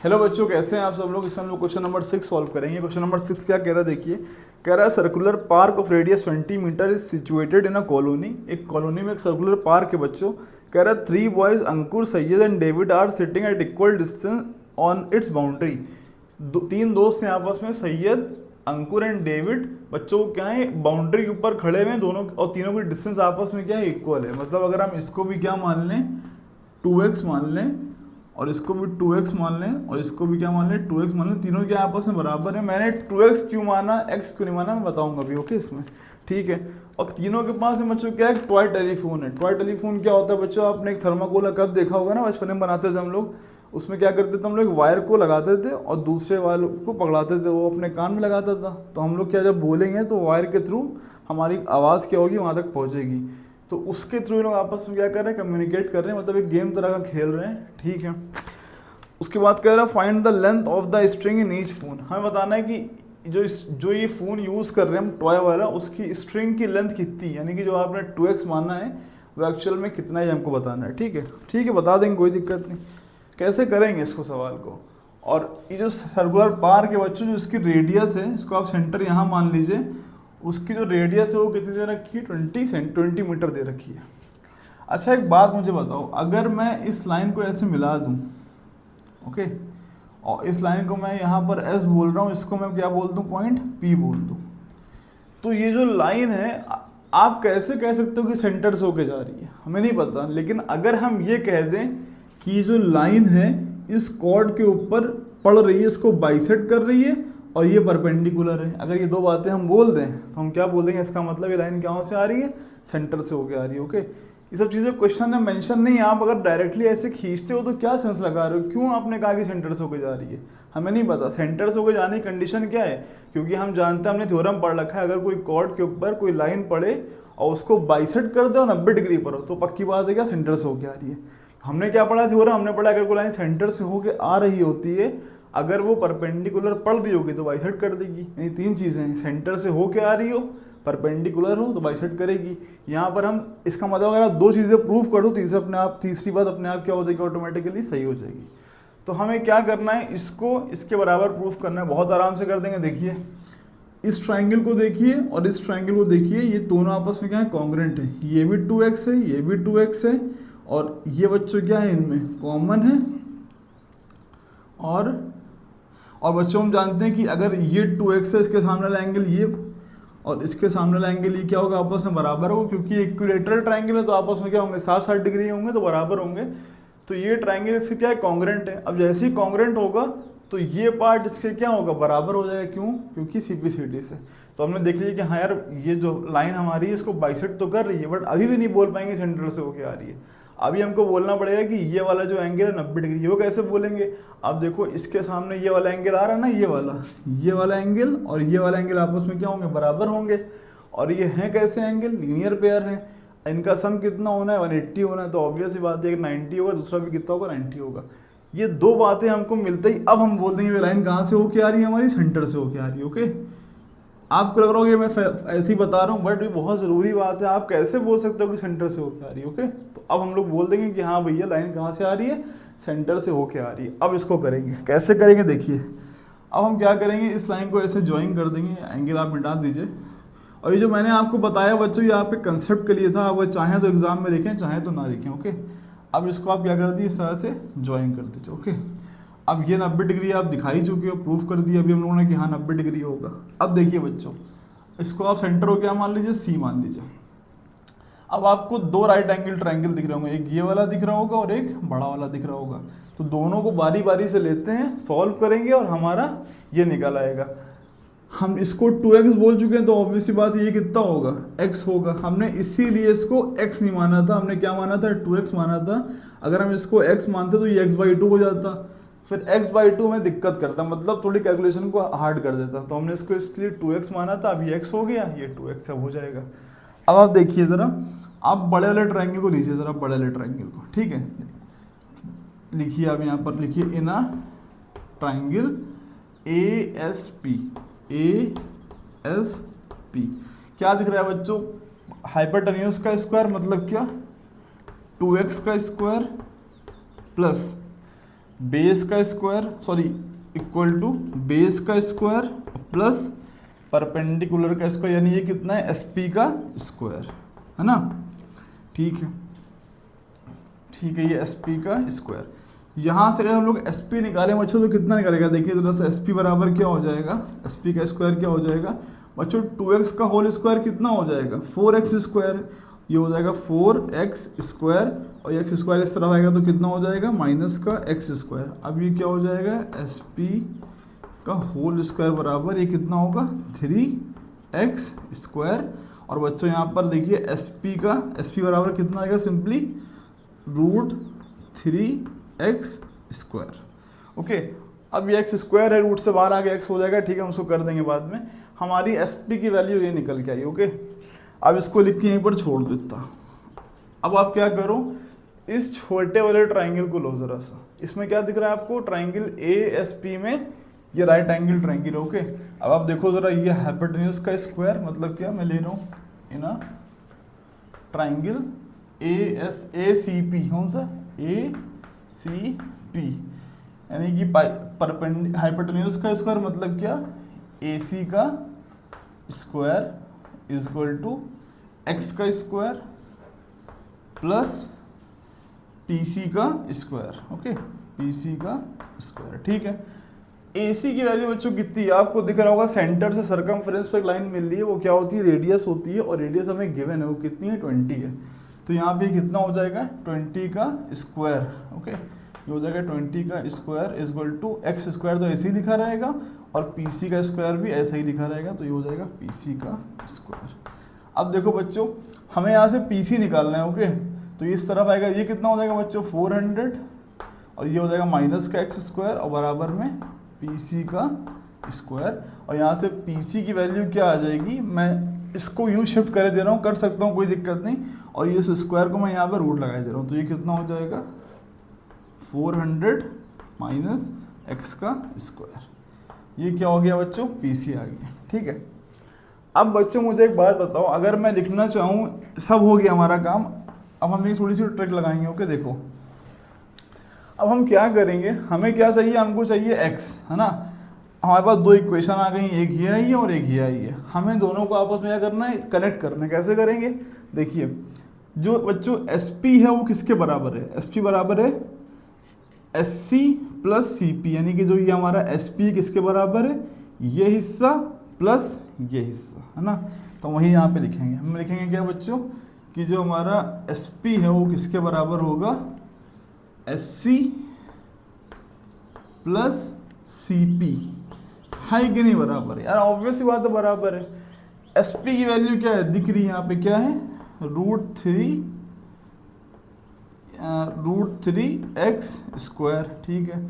Hello बच्चों, कैसे हैं आप सब लोग। इसमें हम लोग क्वेश्चन नंबर 6 सॉल्व करेंगे। क्वेश्चन नंबर 6 क्या कह रहा है देखिए। कह रहा है circular park of radius 20 metre is situated in a colony. एक कॉलोनी में एक सर्कुलर पार्क है बच्चों। कह रहा है 3 boys Ankur, Syed and David are sitting at equal distance on its boundary. तीन दोस्त हैं आपस में, सैयद, अंकुर एंड डेविड। बच्चों को क्या है, बाउंड्री के ऊपर खड़े हुए हैं दोनों, और तीनों की डिस्टेंस आपस में क्या है, इक्वल है। मतलब अगर हम इसको भी क्या मान लें, 2x मान लें, और इसको भी 2x मान लें, और इसको भी क्या मान लें, 2x मान लें, तीनों क्या आपस में बराबर है। मैंने 2x क्यों माना, x क्यों नहीं माना, मैं बताऊंगा अभी, ओके इसमें, ठीक है। और तीनों के पास बच्चों क्या है, टॉय टेलीफोन है। टॉय टेलीफोन क्या होता है बच्चों, आपने एक थर्माकोल का कप देखा होगा ना, बचपन में बनाते थे हम लोग। उसमें क्या करते थे हम लोग, वायर को लगाते थे और दूसरे वाले को पकड़ाते थे, वो अपने कान में लगाता था। तो हम लोग क्या, जब बोलेंगे तो वायर के थ्रू हमारी आवाज़ क्या होगी, वहाँ तक पहुँचेगी। तो उसके थ्रू लोग आपस में क्या कर रहे हैं, कम्युनिकेट कर रहे हैं, मतलब एक गेम तरह का खेल रहे हैं, ठीक है। उसके बाद कह रहा है find the length of the string in each phone. हमें बताना है कि जो ये फ़ोन यूज़ कर रहे हैं हम, टॉय वाला, उसकी स्ट्रिंग की लेंथ कितनी, यानी कि जो आपने 2x माना है वो एक्चुअल में कितना है हमको बताना है, ठीक है। ठीक है, बता देंगे, कोई दिक्कत नहीं। कैसे करेंगे इसको सवाल को। और ये जो सर्कुलर पार्क है बच्चों, जो इसकी रेडियस है, इसको आप सेंटर यहाँ मान लीजिए, उसकी जो रेडियस है वो कितनी दे रखी है, 20 मीटर दे रखी है। अच्छा एक बात मुझे बताओ, अगर मैं इस लाइन को ऐसे मिला दूँ, ओके, और इस लाइन को मैं यहाँ पर S बोल रहा हूँ, इसको मैं क्या बोल दूँ, पॉइंट P बोल दूँ, तो ये जो लाइन है आप कैसे कह सकते हो कि सेंटर से होके जा रही है, हमें नहीं पता। लेकिन अगर हम ये कह दें कि ये जो लाइन है इस कॉर्ड के ऊपर पड़ रही है, इसको बाइसेक्ट कर रही है, और ये परपेंडिकुलर है, अगर ये दो बातें हम बोल दें तो हम क्या बोल देंगे, इसका मतलब ये लाइन कहाँ से आ रही है, सेंटर से होके आ रही है, ओके। ये सब चीज़ें क्वेश्चन में मेंशन नहीं है। आप अगर डायरेक्टली ऐसे खींचते हो तो क्या सेंस लगा रहे हो, क्यों आपने कहा कि सेंटर से होके जा रही है, हमें नहीं पता सेंटर से होके जाने की कंडीशन क्या है। क्योंकि हम जानते हैं, हमने थ्योरम पढ़ रखा है, अगर कोई कॉर्ड के ऊपर कोई लाइन पड़े और उसको बाइसेक्ट कर दे और 90 डिग्री पर हो, तो पक्की बात है क्या, सेंटर से होके आ रही है। हमने क्या पढ़ा थ्योरम, हमने पढ़ा अगर कोई लाइन सेंटर से होके आ रही होती है, अगर वो परपेंडिकुलर पड़ रही होगी तो बाइसेक्ट कर देगी। यानी तीन चीज़ें हैं, सेंटर से होके आ रही हो, परपेंडिकुलर हो तो बाइसेक्ट करेगी। यहाँ पर हम इसका मतलब अगर आप दो चीज़ें प्रूव करो, तीसरी बात अपने आप क्या हो जाएगी, ऑटोमेटिकली सही हो जाएगी। तो हमें क्या करना है, इसको इसके बराबर प्रूफ करना है, बहुत आराम से कर देंगे। देखिए इस ट्राइंगल को देखिए और इस ट्राइंगल को देखिए, ये दोनों आपस में क्या है, कॉन्ग्रेंट है। ये भी 2x है, ये भी 2x है, और ये बच्चों क्या है, इनमें कॉमन है। और बच्चों हम जानते हैं कि अगर ये 2x है, इसके सामने वाला एंगल ये, और इसके सामने वाला एंगल ये क्या होगा, आपस में बराबर होगा, क्योंकि इक्विलेटरल ट्राइंगल है तो आपस में क्या होंगे, 60-60 डिग्री होंगे, तो बराबर होंगे। तो ये ट्राइंगल इससे क्या है, कॉन्ग्रेंट है। अब जैसे ही कॉन्ग्रेंट होगा तो ये पार्ट इसके क्या होगा, बराबर हो जाएगा। क्यों, क्योंकि CP/CD से। तो हमने देख लिया कि हाँ यार, ये जो लाइन हमारी है इसको बाइसेक्ट तो कर रही है, बट अभी भी नहीं बोल पाएंगे सेंटर से होके आ रही है। अभी हमको बोलना पड़ेगा कि ये वाला जो एंगल है 90 डिग्री, वो कैसे बोलेंगे। अब देखो इसके सामने ये वाला एंगल आ रहा है ना, ये वाला एंगल और ये वाला एंगल आपस में क्या होंगे, बराबर होंगे। और ये हैं कैसे एंगल, लीनियर पेयर हैं, इनका सम कितना होना है, 180 होना है। तो ऑब्वियस ही बात है कि 90 होगा, दूसरा भी कितना होगा, 90 होगा। ये दो बातें हमको मिलते ही अब हम बोल देंगे लाइन कहाँ से होके आ रही है, हमारी सेंटर से होके आ रही है, ओके। आपको लग रहा होगा मैं ऐसे ही बता रहा हूँ, बट ये बहुत ज़रूरी बात है, आप कैसे बोल सकते हो कि सेंटर से होके आ रही है, ओके। तो अब हम लोग बोल देंगे कि हाँ भैया लाइन कहाँ से आ रही है, सेंटर से होके आ रही है। अब इसको करेंगे, कैसे करेंगे देखिए। अब हम क्या करेंगे, इस लाइन को ऐसे ज्वाइन कर देंगे, एंगल आप मिटा दीजिए। और ये जो मैंने आपको बताया बच्चों, ये आपके कंसेप्ट के लिए था, अगर चाहें तो एग्जाम में लिखें, चाहें तो ना लिखें, ओके। अब इसको आप क्या कर दिए, इस तरह से ज्वाइन कर दीजिए, ओके। अब ये 90 डिग्री आप दिखाई चुके हो, प्रूफ कर दिया अभी हम लोगों ने कि हाँ 90 डिग्री होगा। अब देखिए बच्चों, इसको आप सेंटर हो क्या मान लीजिए, C मान लीजिए। अब आपको दो राइट एंगल ट्राइंगल दिख रहे होंगे, एक ये वाला दिख रहा होगा और एक बड़ा वाला दिख रहा होगा। तो दोनों को बारी बारी से लेते हैं, सॉल्व करेंगे और हमारा ये निकल आएगा। हम इसको 2x बोल चुके हैं, तो ऑब्वियस सी बात, ये कितना होगा, x होगा। हमने इसीलिए इसको x नहीं माना था, हमने क्या माना था, 2x माना था। अगर हम इसको x मानते तो ये x/2 हो जाता, फिर x/2 में दिक्कत करता, मतलब थोड़ी कैलकुलेशन को हार्ड कर देता। तो हमने इसको इसके लिए 2x माना था, अब ये x हो गया, ये 2x अब हो जाएगा। अब आप देखिए ज़रा, आप बड़े वाले ट्राइंगल को लीजिए ज़रा, बड़े वाले ट्राइंगल को, ठीक है। लिखिए आप यहाँ पर लिखिए, इन अ ट्राइंगल ASP, क्या दिख रहा है बच्चों, हाइपोटेन्यूज का स्क्वायर, मतलब क्या, 2x का स्क्वायर प्लस बेस का स्क्वायर इक्वल टू बेस का स्क्वायर प्लस परपेंडिकुलर का स्क्वायर, यानी ये कितना है एसपी का स्क्वायर, है ना। ठीक है ये एसपी का स्क्वायर। यहाँ से अगर हम लोग एसपी निकालें बच्चों तो कितना निकलेगा, देखिए जरा सा एसपी बराबर क्या हो जाएगा, एसपी का स्क्वायर क्या हो जाएगा बच्चों, 2x का होल स्क्वायर कितना हो जाएगा 4x स्क्वायर, ये हो जाएगा 4x स्क्वायर, और x स्क्वायर इस तरफ आएगा तो कितना हो जाएगा माइनस का x स्क्वायर। अब ये क्या हो जाएगा एसपी का होल स्क्वायर बराबर ये कितना होगा 3x स्क्वायर, और बच्चों यहाँ पर देखिए एसपी बराबर कितना आएगा सिंपली √3x स्क्वायर। ओके, अब ये x स्क्वायर है, रूट से बाहर आ गया x हो जाएगा, ठीक है हम उसको कर देंगे बाद में। हमारी एसपी की वैल्यू ये निकल के आई। ओके, अब इसको लिख के यहीं पर छोड़ देता। अब आप क्या करो, इस छोटे वाले ट्राइंगल को लो जरा सा, इसमें क्या दिख रहा है आपको, ट्राइंगल ए एस पी में ये राइट एंगल ट्राइंगल। ओके, अब आप देखो जरा, ये हाइपोटेन्यूज का स्क्वायर मतलब क्या, मैं ले रहा हूँ in triangle A C P, कौन सा ए सी पी, यानी कि हाइपोटेन्यूज का स्क्वायर मतलब क्या, ए सी का square is equal to x का स्क्वायर प्लस पी सी का स्क्वायर। ओके, पी सी का स्क्वायर, ठीक है। ए सी की वैल्यू बच्चों कितनी है आपको दिख रहा होगा, सेंटर से सरकमफ्रेंस पे एक लाइन मिल रही है, वो क्या होती है रेडियस होती है, और रेडियस हमें गिवन है वो कितनी है 20 है। तो यहाँ पे कितना हो जाएगा 20 का स्क्वायर। ओके, ये हो जाएगा 20 का square is equal to x square, तो ऐसे ही लिखा रहेगा, और पी सी का स्क्वायर भी ऐसा ही लिखा रहेगा, तो ये हो जाएगा पी सी का स्क्वायर। अब देखो बच्चों, हमें यहाँ से पी सी निकालना है। ओके, तो इस तरफ आएगा, ये कितना हो जाएगा बच्चों 400, और ये हो जाएगा माइनस का एक्स स्क्वायर और बराबर में पी सी का स्क्वायर, और यहाँ से पी सी की वैल्यू क्या आ जाएगी, मैं इसको यूँ शिफ्ट कर दे रहा हूँ, कर सकता हूँ कोई दिक्कत नहीं, और ये स्क्वायर को मैं यहाँ पर रूट लगा दे रहा हूँ, तो ये कितना हो जाएगा 400 माइनस एक्स का स्क्वायर। ये क्या हो गया बच्चों, पी सी आ गया, ठीक है। अब बच्चों मुझे एक बात बताओ, अगर मैं लिखना चाहूँ, सब हो गया हमारा काम, अब हम एक थोड़ी सी ट्रिक लगाएंगे। ओके, देखो अब हम क्या करेंगे, हमें क्या चाहिए, हमको चाहिए x, है ना। हमारे पास दो इक्वेशन आ गई, एक ये आई है और एक ये आई है, हमें दोनों को आपस में क्या करना है, कनेक्ट करना है। कैसे करेंगे, देखिए जो बच्चों SP है वो किसके बराबर है, SP बराबर है SC प्लस CP, यानी कि जो ये हमारा SP किसके बराबर है, ये हिस्सा प्लस ये हिस्सा, है ना। तो वही यहाँ पे लिखेंगे, हम लिखेंगे क्या बच्चों, कि जो हमारा SP है वो किसके बराबर होगा, SC प्लस CP, है कि नहीं बराबर है यार, ऑब्वियस सी बात है बराबर है। SP की वैल्यू क्या है, दिख रही है यहाँ पे, क्या है √3x स्क्वायर, ठीक है,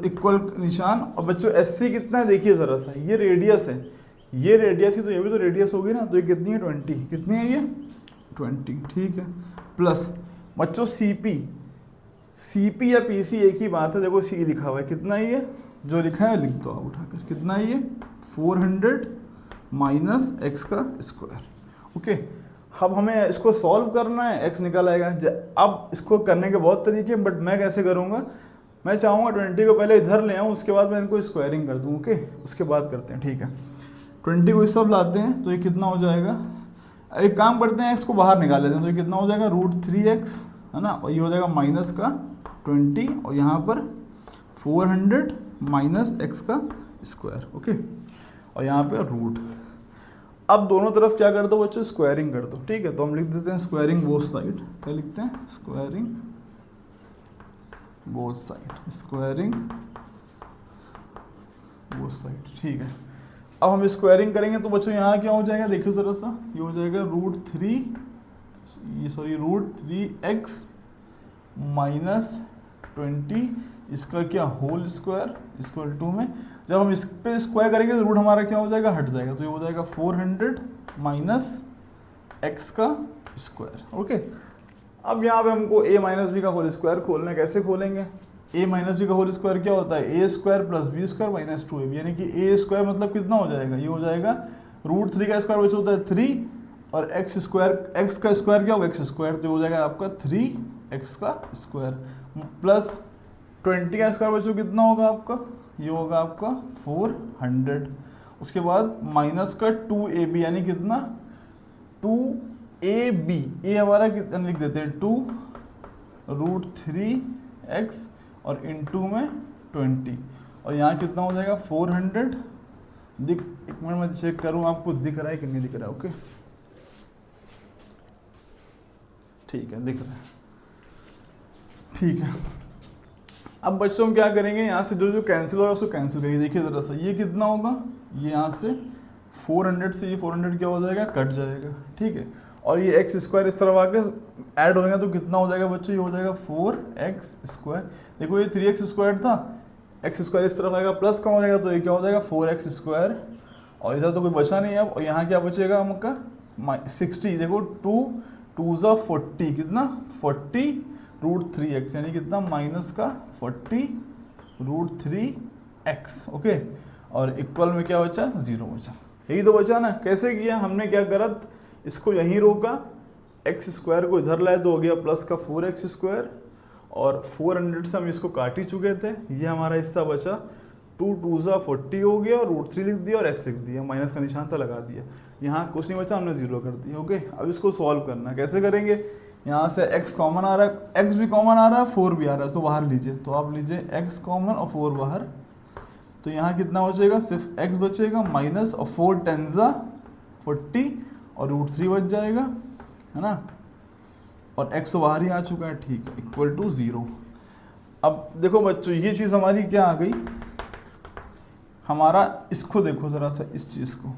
इक्वल निशान। और बच्चों SC कितना है, देखिए जरा सा, ये रेडियस है, ये रेडियस ही, तो ये भी तो रेडियस होगी ना, तो ये कितनी है 20, कितनी है ये 20, ठीक है, प्लस बच्चों CP या PC एक ही बात है, देखो C लिखा हुआ है, कितना है ये, जो लिखा है लिख दो आप उठाकर, कितना है ये 400 माइनस एक्स का स्क्वायर। ओके, अब हमें इसको सॉल्व करना है, x निकल आएगा। अब इसको करने के बहुत तरीके हैं, बट मैं कैसे करूँगा, मैं चाहूँगा 20 को पहले इधर ले आऊँ, उसके बाद मैं इनको स्क्वायरिंग कर दूँ। ओके, उसके बाद करते हैं, ठीक है। 20 को इस सब लाते हैं तो ये कितना हो जाएगा, एक काम करते हैं x को बाहर निकाल लेते हैं, तो ये कितना हो जाएगा √3x, है ना, और ये हो जाएगा माइनस का 20, और यहाँ पर 400 माइनस एक्स का स्क्वायर। ओके, और यहाँ पे रूट। अब दोनों तरफ क्या कर दो बच्चों, स्क्वायरिंग कर दो, ठीक है। तो हम लिख देते हैं स्क्वायरिंग बोथ साइड, क्या लिखते हैं, squaring both side, squaring both side, ठीक है। अब हम स्क्वायरिंग करेंगे तो बच्चों यहाँ क्या हो जाएगा, देखो जरा सा, ये हो जाएगा √3x माइनस 20, इसका क्या होल स्क्वायर इक्वल टू में, जब हम इस पे स्क्वायर करेंगे तो रूट हमारा क्या हो जाएगा, हट जाएगा, तो ये हो जाएगा 400 माइनस एक्स का स्क्वायर। ओके, अब यहाँ पे हमको a माइनस बी का होल स्क्वायर खोलना है, कैसे खोलेंगे, a माइनस बी का होल स्क्वायर क्या होता है, a square plus b square minus 2ab, यानी कि a स्क्वायर मतलब कितना हो जाएगा, ये हो जाएगा √3 का स्क्वायर बच्चों होता है 3, और x स्क्वायर, x का स्क्वायर क्या होगा x स्क्वायर, तो हो जाएगा आपका 3x का स्क्वायर प्लस 20 का स्क्वायर बच्चों कितना होगा आपका, ये होगा आपका 400। उसके बाद माइनस का 2ab यानी कितना 2ab, ए हमारा कितना लिख देते हैं 2√3x और इनटू में 20 और यहाँ कितना हो जाएगा 400। दिख, एक मिनट में चेक करूँ आपको दिख रहा है कि नहीं दिख रहा है। ओके ठीक है, दिख रहा है, ठीक है। अब बच्चों हम क्या करेंगे, यहाँ से जो जो कैंसिल हो रहा है उसको कैंसिल करिए। देखिए ज़रा सा ये कितना होगा, ये यहाँ से 400 से ये 400 क्या हो जाएगा, कट जाएगा, ठीक है। और ये एक्स स्क्वायर इस तरफ आके ऐड हो जाएगा तो कितना हो जाएगा बच्चों, ये हो जाएगा 4x स्क्वायर। देखो ये 3x स्क्वायर था, एक्स स्क्वायर इस तरफ आएगा प्लस का हो जाएगा तो ये क्या हो जाएगा 4x स्क्वायर। और इधर तो कोई बचा नहीं है अब, और यहाँ क्या बचेगा हमका 60। देखो 2 ज़ा 40 कितना 40√3x यानी कितना माइनस का 40√3x। ओके, और इक्वल में क्या बचा 0 बचा। यही तो बचा ना। कैसे किया हमने, क्या करा, इसको यहीं रोका, एक्स स्क्वायर को इधर लाए तो हो गया प्लस का 4x स्क्वायर और 400 से हम इसको काट ही चुके थे। ये हमारा हिस्सा बचा 2 ज़ा 40 हो गया और √3 लिख दिया और x लिख दिया, माइनस का निशान था लगा दिया। यहाँ कुछ नहीं बचा, हमने 0 कर दिया। ओके, अब इसको सॉल्व करना कैसे करेंगे, यहाँ से x कॉमन आ रहा है, x भी कॉमन आ रहा है, 4 भी आ रहा है, तो बाहर लीजिए। तो आप लीजिए x कॉमन और 4 बाहर, तो यहाँ कितना बचेगा, सिर्फ x बचेगा माइनस और 4 10 ज़ा 40 और √3 बच जाएगा, है ना। और x बाहर ही आ चुका है, ठीक है, इक्वल टू 0। अब देखो बच्चों ये चीज़ हमारी क्या आ गई, हमारा इसको देखो ज़रा सा, इस चीज़ को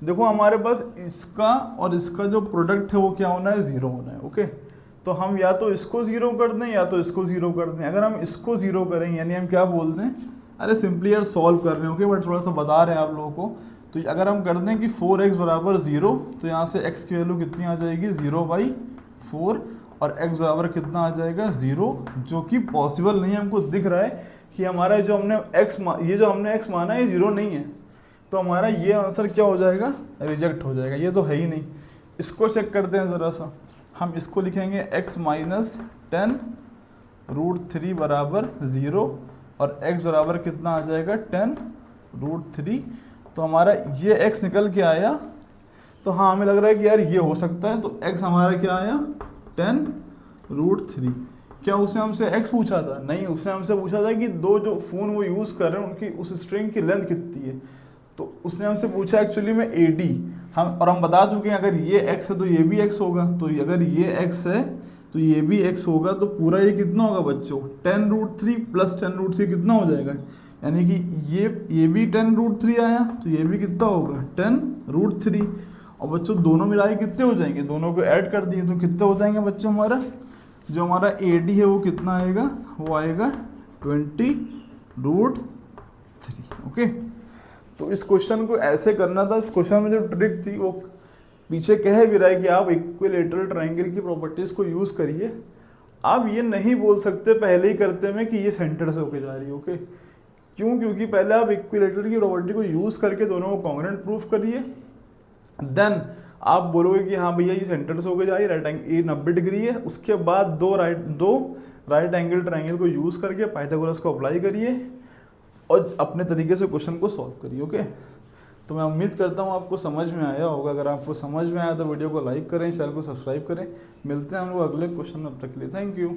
देखो, हमारे पास इसका और इसका जो प्रोडक्ट है वो क्या होना है, 0 होना है। ओके, तो हम या तो इसको 0 कर दें या तो इसको 0 कर दें। अगर हम इसको 0 करें यानी हम क्या बोल दें, अरे सिंपली यार सॉल्व कर रहे हैं, ओके, बट थोड़ा सा बता रहे हैं आप लोगों को। तो अगर हम कर दें कि 4x बराबर 0 तो यहाँ से x की वैल्यू कितनी आ जाएगी 0/4 और x बराबर कितना आ जाएगा 0, जो कि पॉसिबल नहीं है। हमको दिख रहा है कि हमारा जो हमने ये जो हमने x माना है 0 नहीं है, तो हमारा ये आंसर क्या हो जाएगा, रिजेक्ट हो जाएगा, ये तो है ही नहीं। इसको चेक करते हैं ज़रा सा, हम इसको लिखेंगे x माइनस 10√3 बराबर 0 और x बराबर कितना आ जाएगा 10√3। तो हमारा ये x निकल के आया, तो हाँ हमें लग रहा है कि यार ये हो सकता है। तो x हमारा क्या आया 10√3। क्या उसने हमसे x पूछा था, नहीं, उसने हमसे पूछा था कि दो जो फ़ोन वो यूज़ कर रहे हैं उनकी उस स्ट्रिंग की लेंथ कितनी है। तो उसने हमसे पूछा एक्चुअली में AD, हम बता चुके हैं अगर ये x है तो ये भी x होगा, तो अगर ये x है तो ये भी x होगा, तो पूरा ये कितना होगा बच्चों 10√3 प्लस 10√3 कितना हो जाएगा, यानी कि ये भी 10√3 आया तो ये भी कितना होगा 10√3। और बच्चों दोनों मिलाए कितने हो जाएंगे, दोनों को ऐड कर दिए तो कितने हो जाएंगे बच्चों, हमारा जो हमारा AD है वो कितना आएगा, वो आएगा 20√3। ओके, तो इस क्वेश्चन को ऐसे करना था। इस क्वेश्चन में जो ट्रिक थी वो पीछे कह भी रहा है कि आप इक्विलैटरल ट्रायंगल की प्रॉपर्टीज़ को यूज़ करिए। आप ये नहीं बोल सकते पहले ही करते में कि ये सेंटर से होके जा रही है। ओके, क्यों, क्योंकि पहले आप इक्विलैटरल की प्रॉपर्टी को यूज़ करके दोनों को कॉन्ग्रुएंट प्रूफ करिए, देन आप बोलोगे कि हाँ भैया ये सेंटर से होके जा रही है, राइट एंगल ये 90 डिग्री है। उसके बाद दो राइट एंगल ट्रायंगल को यूज़ करके पाइथागोरस को अप्लाई करिए और अपने तरीके से क्वेश्चन को सॉल्व करिए। ओके, तो मैं उम्मीद करता हूँ आपको समझ में आया होगा। अगर आपको समझ में आया तो वीडियो को लाइक करें, चैनल को सब्सक्राइब करें। मिलते हैं हम लोग अगले क्वेश्चन में, तब तक के लिए थैंक यू।